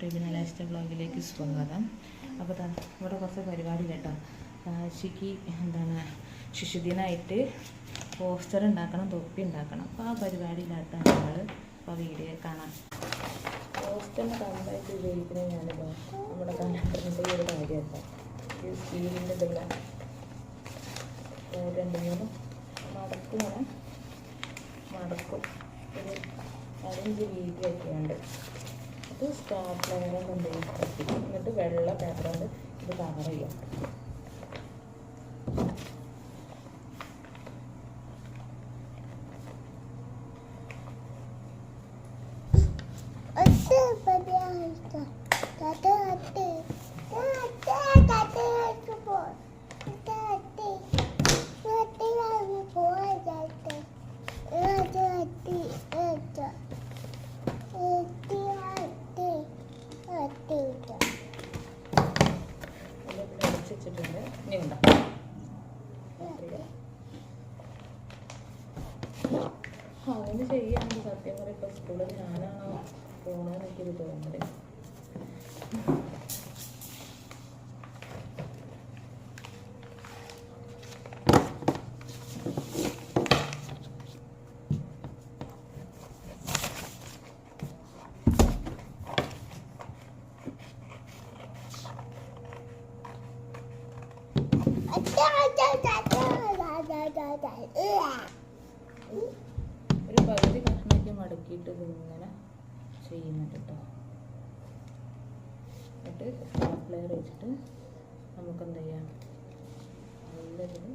റെബിന last വ്ളോഗിലേക്ക് സ്വാഗതം. അപ്പോൾ ഇവിടെ കുറച്ച് പരിപാടി കേട്ടോ. കാശിക്ക് ശിശുദിനമായിട്ട് പോസ്റ്റർ ഉണ്ടാക്കണം, തൊപ്പി ഉണ്ടാക്കണം. അപ്പോൾ ആ പരിപാടിയിലാത്ത ഞങ്ങൾ ഇപ്പോൾ വീഡിയോ കാണാം. പോസ്റ്ററിന് കമ്പായിട്ട് ഉപയോഗിക്കുന്നത് ഞാനിപ്പോൾ നമ്മുടെ കണ്ടറിൻ്റെ ഒരു കാര്യമല്ല, ഈ സ്റ്റീലിൻ്റെ ഇതുള്ള 2-3 മടക്കും ഒരു 5 വീതിയൊക്കെയുണ്ട്. അത് സ്റ്റാപ്ലർ കൊണ്ട് കത്തിക്കും. എന്നിട്ട് വെള്ള പേപ്പർ കൊണ്ട് ഇത് കവർ ചെയ്യാം. അങ്ങനെ ചെയ്യുകയാണെങ്കിൽ സത്യം പറയും ഇപ്പോൾ സ്കൂളിൽ ഞാനാണോ പോകണമെന്ന് എനിക്കിത് തോന്നുന്നത്. ഒരു പകുതി കഷ്ണമൊക്കെ മടക്കിയിട്ട് ഇങ്ങനെ ചെയ്യുന്നുണ്ട് കേട്ടോ. എന്നിട്ട് സ്റ്റാപ്ലർ വെച്ചിട്ട് നമുക്ക് എന്ത് ചെയ്യാം, നല്ലതിന്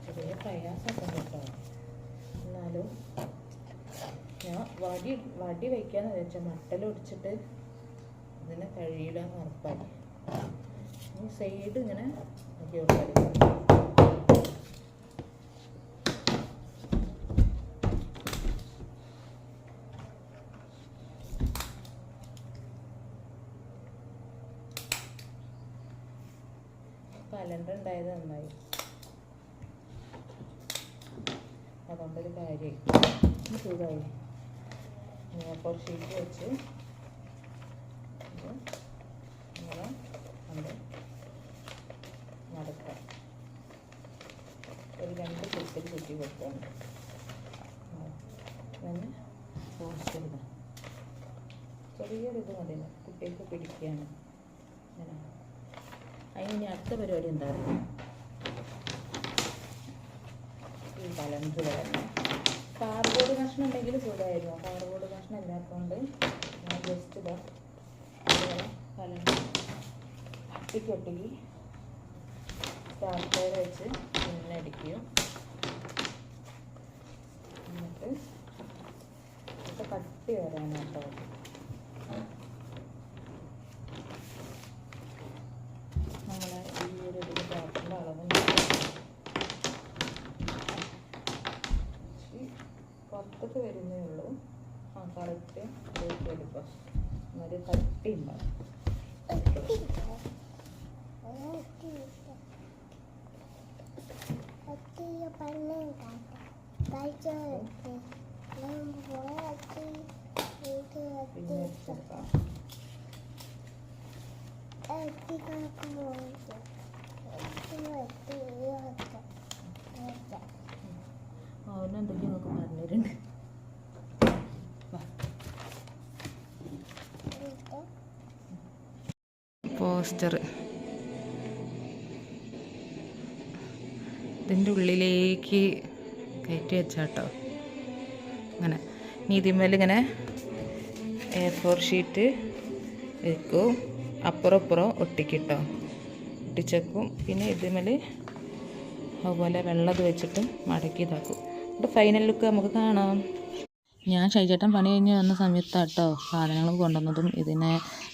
ചെറിയ പ്രയാസമൊക്കെ കേട്ടോ. എന്നാലും ഞാൻ വടി വയ്ക്കാന്ന് വെച്ചാൽ മട്ടലൊടിച്ചിട്ട് ഇതിനെ കഴിയില്ലെന്ന് ഉറപ്പായി. ഈ സൈഡ് ഇങ്ങനെ ആക്കി കൊടുത്താൽ കലണ്ടർ ഉണ്ടായത് നന്നായി. അതുകൊണ്ടൊരു കാര്യമായി സുഖമായി. അപ്പോൾ ഷീറ്റ് വെച്ച് ഇങ്ങനെ അവിടെ നടക്കാം. ഒരു 2 കുത്തി കൊടുക്കുന്നുണ്ട്. പിന്നെ പോസ്റ്റർ ഇതാ ചെറിയൊരിത് മതി, കുട്ടികൾക്ക് പിടിക്കുകയാണ്. അങ്ങനെ അതിന് അടുത്ത പരിപാടി എന്താ പറയുക, ഈ കലണ്ടർ തന്നെ കാർഡ്ബോർഡ് കഷ്ണം ഉണ്ടെങ്കിൽ സുഖമായിരുന്നു. കാർഡ്ബോർഡ് കഷ്ണം ഇല്ലാത്തതുകൊണ്ട് ഞാൻ ജസ്റ്റ് ഇതാ കലണ്ടർ ഒട്ടിക്ക് സ്റ്റാപ്ലർ വെച്ച് പിന്നെ അടിക്കും. എന്നിട്ട് ഇത് കട്ടി വരാനാട്ടോ. നമ്മളെ ഈ ഒരു പേപ്പറിൻ്റെ അളവ് പുറത്തൊക്കെ വരുന്നേ ഉള്ളൂ. കറക്റ്റ് എടുക്കുക. എന്നൊരു കട്ടി ഉണ്ടാവും. അവനെന്തൊക്കെ നമുക്ക് പറഞ്ഞിട്ടുണ്ട്. പോസ്റ്റർ ഇതിൻ്റെ ഉള്ളിലേക്ക് കയറ്റി വെച്ചാട്ടോ. അങ്ങനെ നീതിമേൽ ഇങ്ങനെ A4 ഷീറ്റ് വെക്കും, അപ്പുറം ഒട്ടിക്കിട്ടോ, ഒട്ടിച്ചേക്കും. പിന്നെ ഇതിമേൽ അതുപോലെ വെള്ളത് വെച്ചിട്ട് മടക്കി ഇതാക്കും. എന്നിട്ട് ഫൈനൽ ലുക്ക് നമുക്ക് കാണാം. ഞാൻ ഷൈജേട്ടൻ പണി കഴിഞ്ഞ് വന്ന സമയത്താട്ടോ സാധനങ്ങൾ കൊണ്ടുവന്നതും ഇതിനെ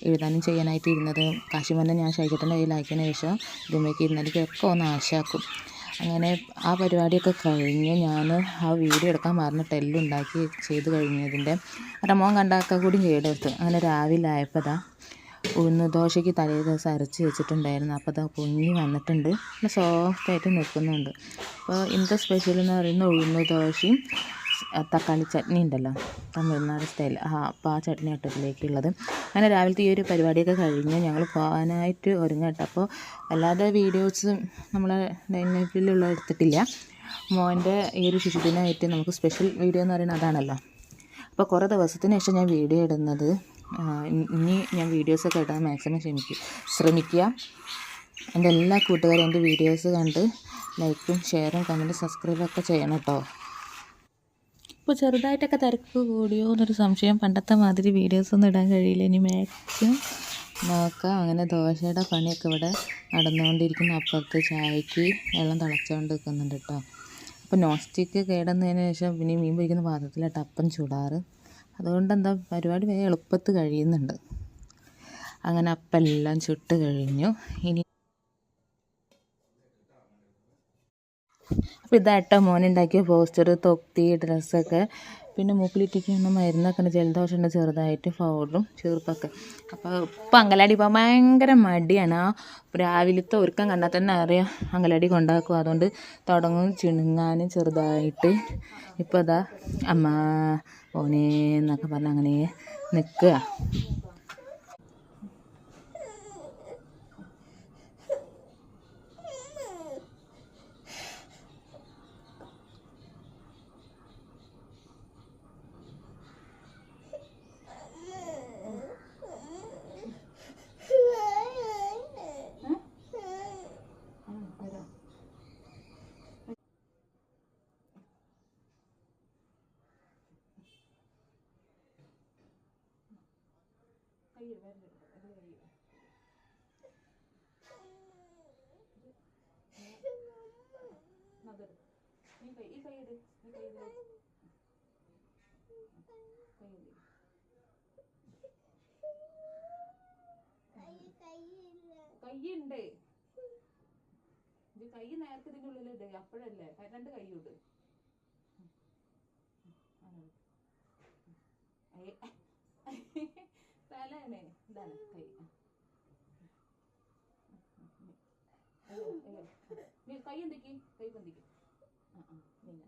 എഴുതാനും ചെയ്യാനായിട്ട് ഇരുന്നത്. കാശിമന്നെ ഞാൻ ഷൈജേട്ടൻ്റെ കയ്യിലാക്കിയതിന് ശേഷം ഇതിലേക്ക് ഇരുന്നതിലേക്കൊക്കെ ഒന്ന് ആശാക്കും. അങ്ങനെ ആ പരിപാടിയൊക്കെ കഴിഞ്ഞ് ഞാൻ ആ വീഡിയോ എടുക്കാൻ പറഞ്ഞിട്ട് എല്ലാം ഉണ്ടാക്കി ചെയ്ത് കഴിഞ്ഞതിൻ്റെ മോൻ കണ്ടാക്കാൻ കൂടി കേടെടുത്തു. അങ്ങനെ രാവിലെ ആയപ്പോൾ ഉഴുന്ന് ദോശയ്ക്ക് തലേ ദിവസം അരച്ച് വെച്ചിട്ടുണ്ടായിരുന്നു. അപ്പോൾ അത് പൊങ്ങി വന്നിട്ടുണ്ട്, നല്ല സോഫ്റ്റായിട്ട് നിൽക്കുന്നുണ്ട്. അപ്പോൾ ഇന്നത്തെ സ്പെഷ്യൽ എന്ന് പറയുന്നത് ഉഴുന്ന് ദോശയും തക്കാളി ചട്നി ഉണ്ടല്ലോ, തമിഴ്നാട് സ്റ്റൈൽ. അപ്പോൾ ആ ചട്നി ഒട്ടത്തിലേക്കുള്ളത്. അങ്ങനെ രാവിലത്തെ ഈ ഒരു പരിപാടിയൊക്കെ കഴിഞ്ഞ് ഞങ്ങൾ പോകാനായിട്ട് ഒരുങ്ങട്ടെ. അപ്പോൾ അല്ലാതെ വീഡിയോസ് നമ്മളെ ഡൈനിങ്ങിലുള്ള എടുത്തിട്ടില്ല. മോൻ്റെ ഈ ഒരു ശിശുദിനമായിട്ട് നമുക്ക് സ്പെഷ്യൽ വീഡിയോ എന്ന് പറയുന്നത് അതാണല്ലോ. അപ്പോൾ കുറേ ദിവസത്തിന് ശേഷം ഞാൻ വീഡിയോ ഇടുന്നത്. ഇനി ഞാൻ വീഡിയോസൊക്കെ ഇടാൻ മാക്സിമം ശ്രമിക്കുക. എൻ്റെ എല്ലാ കൂട്ടുകാരും എൻ്റെ വീഡിയോസ് കണ്ട് ലൈക്കും ഷെയറും കമൻറ്റും സബ്സ്ക്രൈബൊക്കെ ചെയ്യണം കേട്ടോ. ഇപ്പോൾ ചെറുതായിട്ടൊക്കെ തിരക്ക് കൂടിയോ എന്നൊരു സംശയം. പണ്ടത്തെ മാതിരി വീഡിയോസൊന്നും ഇടാൻ കഴിയില്ല. ഇനി മാക്സിമം നോക്കാം. അങ്ങനെ ദോശയുടെ പണിയൊക്കെ ഇവിടെ നടന്നുകൊണ്ടിരിക്കുന്ന. അപ്പുറത്ത് ചായക്ക് വെള്ളം തിളച്ചുകൊണ്ട് നിൽക്കുന്നുണ്ട് കേട്ടോ. അപ്പോൾ നോൺ സ്റ്റിക്ക് കേടുന്നതിന് ശേഷം പിന്നെ മീൻ പൊരിക്കുന്ന പാത്രത്തിലായിട്ട് അപ്പം ചൂടാറ്. അതുകൊണ്ട് എന്താ പരിപാടി വേഗം എളുപ്പത്ത് കഴിയുന്നുണ്ട്. അങ്ങനെ അപ്പം എല്ലാം ചുട്ട് കഴിഞ്ഞു. ഇനി അപ്പോൾ ഇതായിട്ടോ മോനുണ്ടാക്കിയ പോസ്റ്റർ, തൊപ്പി, ഡ്രസ്സൊക്കെ. പിന്നെ മൂക്കിലിറ്റിക്കുന്ന മരുന്നൊക്കെ ഉണ്ട്, ജലദോഷമുണ്ട് ചെറുതായിട്ട്, പൗഡറും ചെറുപ്പൊക്കെ. അപ്പോൾ ഇപ്പം അങ്കലാടി പോകാൻ ഭയങ്കര മടിയാണ്. രാവിലത്തെ ഒരുക്കം കണ്ടാൽ തന്നെ അറിയാം അങ്കലാടി കൊണ്ടാക്കും. അതുകൊണ്ട് തുടങ്ങും ചിണുങ്ങാനും ചെറുതായിട്ട്. ഇപ്പോൾ അതാ അമ്മ ഓനേ എന്നൊക്കെ പറഞ്ഞ് അങ്ങനെ നിൽക്കുക. കയ്യുണ്ട്, ഇത് കൈ നേരത്തെ ഇതിൻ്റെ ഉള്ളിലിട്, അപ്പോഴല്ലേ രണ്ട് കൈയുണ്ട്. തലാണ് ഇതാണ് കൈ. കൈ എന്തൊക്കെ കൈ പൊന്തിക്കും. ഇങ്ങനെ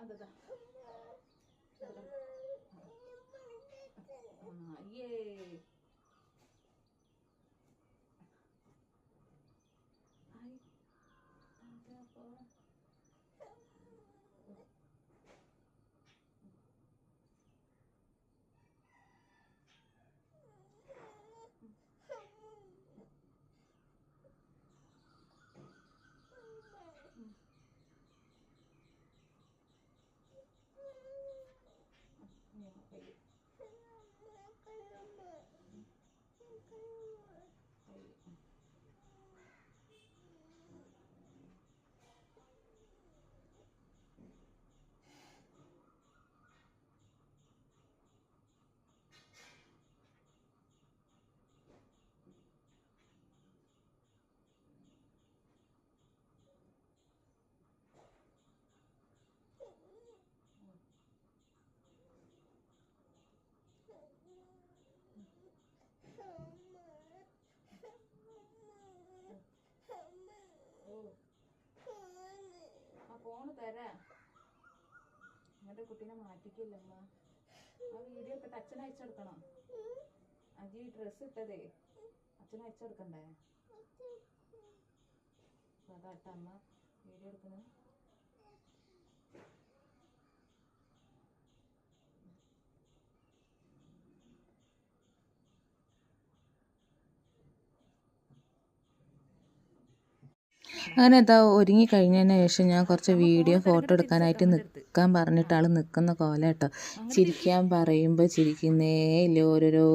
അതാ ഫോണ് തരാ. എന്നിട്ട് കുട്ടീനെ മാറ്റിക്കില്ലമ്മ. ആ വീഡിയോ ഒക്കെ അച്ഛനെ അയച്ചെടുക്കണം. അജി ഡ്രസ്സ് ഇട്ടതേ അച്ഛനെ അയച്ചെടുക്കണ്ടേ? അതാട്ട അമ്മ വീഡിയോ എടുക്കുന്നത്. അങ്ങനെ എന്താ ഒരുങ്ങി കഴിഞ്ഞതിന് ശേഷം ഞാൻ കുറച്ച് വീഡിയോ ഫോട്ടോ എടുക്കാനായിട്ട് നിൽക്കാൻ പറഞ്ഞിട്ട് ആൾ നിൽക്കുന്ന കോല കേട്ടോ. ചിരിക്കാൻ പറയുമ്പോൾ ചിരിക്കുന്നേ ഇല്ല, ഓരോരോ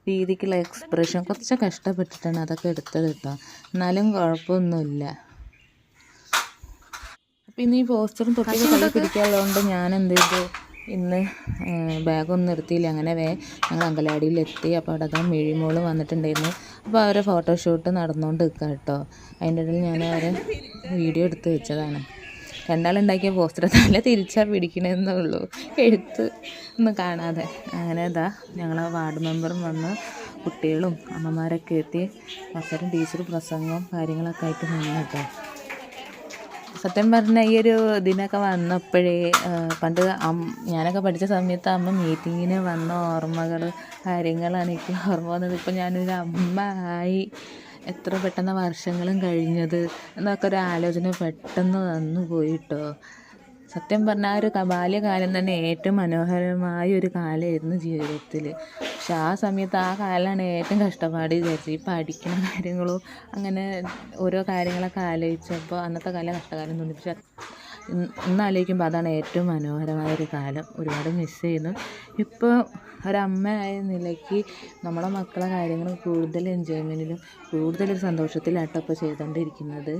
രീതിക്കുള്ള എക്സ്പ്രഷൻ. കുറച്ച് കഷ്ടപ്പെട്ടിട്ടാണ് അതൊക്കെ എടുത്തത് കേട്ടോ, എന്നാലും കുഴപ്പമൊന്നുമില്ല. അപ്പം ഇന്ന് ഈ പോസ്റ്ററും തൊട്ടിയൊക്കെ കൈ പിടിക്കാനുള്ളതുകൊണ്ട് ഞാൻ എന്ത് ചെയ്തു, ഇന്ന് ബാഗൊന്നും നിർത്തിയില്ല. അങ്ങനെ ഞങ്ങൾ അങ്കലാടിയിലെത്തി. അപ്പോൾ അവിടെ അതാ മിഴിമോള് വന്നിട്ടുണ്ടായിരുന്നു. അപ്പോൾ അവരെ ഫോട്ടോഷൂട്ട് നടന്നുകൊണ്ട് നിൽക്കുക കേട്ടോ. അതിൻ്റെ ഇടയിൽ ഞാൻ അവരെ വീഡിയോ എടുത്ത് വെച്ചതാണ്. രണ്ടാളുണ്ടാക്കിയ പോസ്റ്റർ തല തിരിച്ചാൽ പിടിക്കണമെന്നേ ഉള്ളൂ, എഴുത്ത് ഒന്നും കാണാതെ. അങ്ങനെ ഇതാ ഞങ്ങളെ വാർഡ് മെമ്പറും വന്ന് കുട്ടികളും അമ്മമാരൊക്കെ എത്തി അവസരം ടീച്ചർ പ്രസംഗവും കാര്യങ്ങളൊക്കെ ആയിട്ട് നിന്ന് കേട്ടോ. സത്യം പറഞ്ഞാൽ ഈ ഒരു ഇതിനൊക്കെ വന്നപ്പോഴേ പണ്ട് ഞാനൊക്കെ പഠിച്ച സമയത്ത് അമ്മ മീറ്റിങ്ങിന് വന്ന ഓർമ്മകൾ കാര്യങ്ങളാണ് എനിക്ക് ഓർമ്മ വന്നത്. ഇപ്പം ഞാനൊരു അമ്മ ആയി എത്ര പെട്ടെന്ന് വർഷങ്ങളും കഴിഞ്ഞത് എന്നൊക്കെ ഒരു ആലോചന പെട്ടെന്ന് വന്നു പോയിട്ടോ. സത്യം പറഞ്ഞാൽ ആ ഒരു ബാല്യകാലം തന്നെ ഏറ്റവും മനോഹരമായ ഒരു കാലമായിരുന്നു ജീവിതത്തിൽ. പക്ഷെ ആ സമയത്ത് ആ കാലമാണ് ഏറ്റവും കഷ്ടപ്പാട് വിചാരിച്ചത്. ഈ പഠിക്കുന്ന കാര്യങ്ങളും അങ്ങനെ ഓരോ കാര്യങ്ങളൊക്കെ ആലോചിച്ചപ്പോൾ അന്നത്തെ കാലം കഷ്ടകാലം തോന്നി. പക്ഷെ ഇന്ന് ആലോചിക്കുമ്പോൾ അതാണ് ഏറ്റവും മനോഹരമായ ഒരു കാലം. ഒരുപാട് മിസ് ചെയ്യുന്നു. ഇപ്പോൾ ഒരമ്മയായ നിലയ്ക്ക് നമ്മളെ മക്കളെ കാര്യങ്ങൾ കൂടുതൽ എൻജോയ്മെൻറ്റിലും കൂടുതലൊരു സന്തോഷത്തിലാട്ടോ ഇപ്പോൾ ചെയ്തുകൊണ്ടിരിക്കുന്നത്.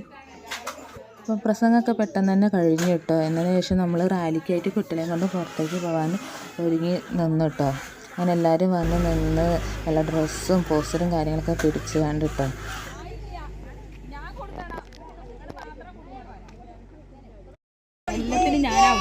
അപ്പോൾ പ്രസംഗമൊക്കെ പെട്ടെന്ന് തന്നെ കഴിഞ്ഞു കേട്ടോ. എന്നതിന് ശേഷം നമ്മൾ റാലിക്കായിട്ട് കുട്ടികളെ കൊണ്ട് പുറത്തേക്ക് പോകാൻ ഒരുങ്ങി നിന്നു കേട്ടോ. അങ്ങനെ എല്ലാവരും വന്ന് നിന്ന് എല്ലാ ഡ്രസ്സും പോസ്റ്ററും കാര്യങ്ങളൊക്കെ പിടിച്ച് കണ്ട് കേട്ടോ. എല്ലാത്തിനും ഞാനാ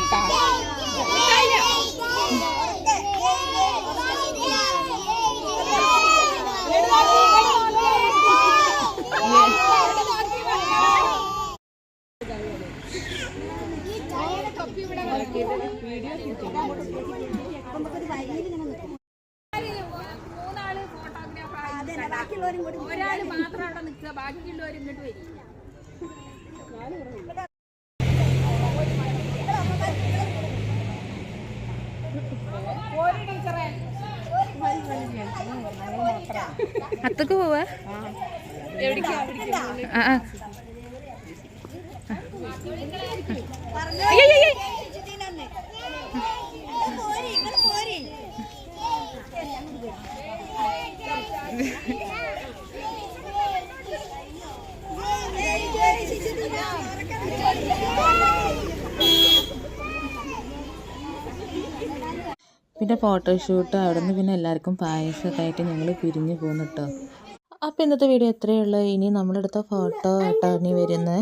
ഒരാൾ മാത്രം അവിടെ നിൽക്കുക, ബാക്കിയുള്ളവർ ഇങ്ങോട്ട് വരിക. അത്തൊക്കെ പോവാ പിന്നെ ഫോട്ടോഷൂട്ട് അവിടെ നിന്ന് പിന്നെ എല്ലാവർക്കും പായസമൊക്കെ ആയിട്ട് ഞങ്ങൾ പിരിഞ്ഞു പോന്നു കേട്ടോ. അപ്പോൾ ഇന്നത്തെ വീഡിയോ എത്രയേ ഉള്ളൂ. ഇനി നമ്മളെടുത്ത ഫോട്ടോ കേട്ടോ ഇനി വരുന്നത്.